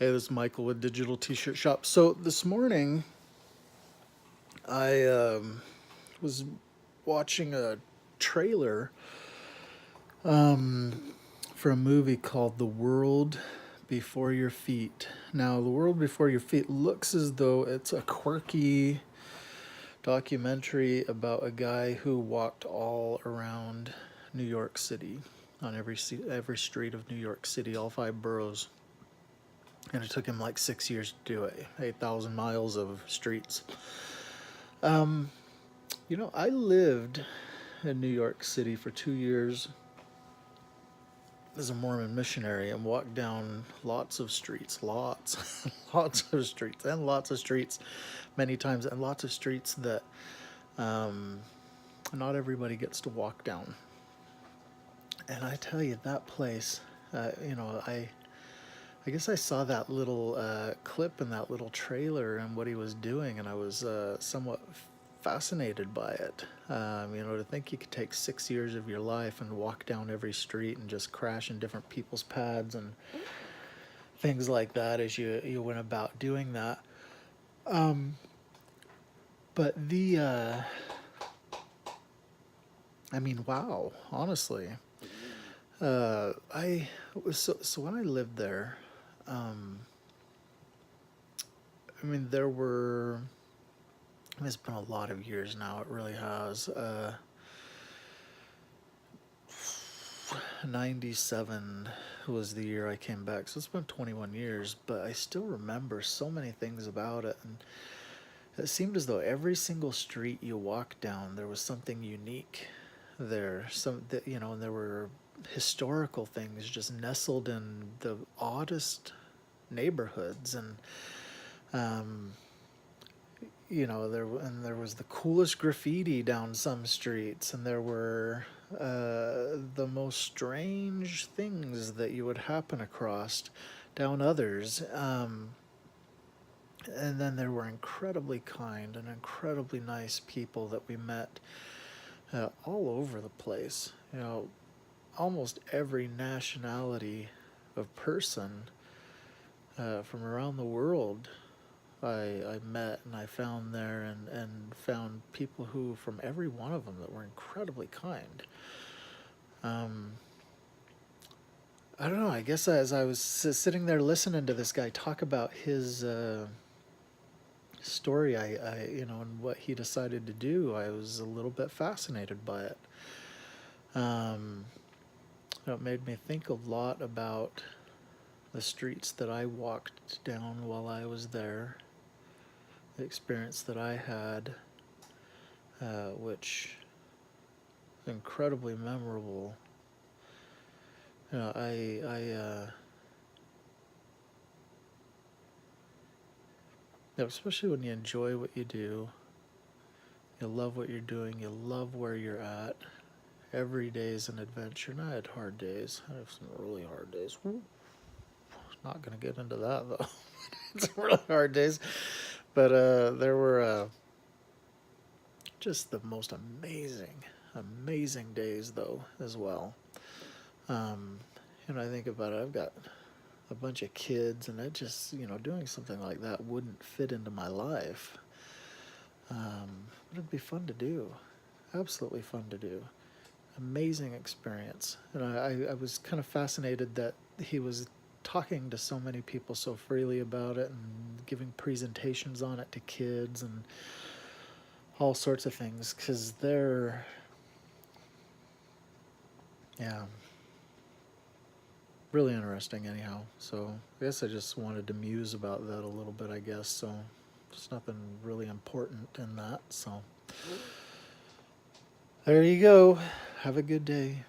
Hey, this is Michael with Digital T-Shirt Shop. So this morning, I was watching a trailer for a movie called The World Before Your Feet. Now, The World Before Your Feet looks as though it's a quirky documentary about a guy who walked all around New York City, on every street of New York City, all five boroughs. And it took him like 6 years to do it. 8,000 miles of streets. I lived in New York City for 2 years as a Mormon missionary and walked down lots of streets, lots of streets, and lots of streets many times, and lots of streets that not everybody gets to walk down. And I tell you, that place, I guess I saw that little clip in that little trailer and what he was doing, and I was somewhat fascinated by it. To think you could take 6 years of your life and walk down every street and just crash in different people's pads and things like that as you went about doing that. But wow, honestly. So when I lived there, there were. It's been a lot of years now. It really has. 97 was the year I came back, so it's been 21 years. But I still remember so many things about it, and it seemed as though every single street you walked down, there was something unique there. And there were historical things just nestled in the oddest neighborhoods, and there was the coolest graffiti down some streets, and there were the most strange things that you would happen across down others. And then there were incredibly kind and incredibly nice people that we met all over the place. Almost every nationality of person from around the world I met and I found there, and found people who, from every one of them, that were incredibly kind. I don't know, I guess as I was sitting there listening to this guy talk about his story, and what he decided to do, I was a little bit fascinated by it. It made me think a lot about the streets that I walked down while I was there, the experience that I had, which incredibly memorable. Especially when you enjoy what you do, you love what you're doing, you love where you're at. Every day is an adventure. And I had hard days. I have some really hard days. Not gonna get into that though. It's really hard days, but there were just the most amazing days though as well. I think about it. I've got a bunch of kids, and it just doing something like that wouldn't fit into my life. But it'd be fun to do, absolutely fun to do. Amazing experience, and I was kind of fascinated that he was talking to so many people so freely about it, and giving presentations on it to kids and all sorts of things, because yeah, really interesting anyhow. So I guess I just wanted to muse about that a little bit, I guess. So there's nothing really important in that. So there you go. Have a good day.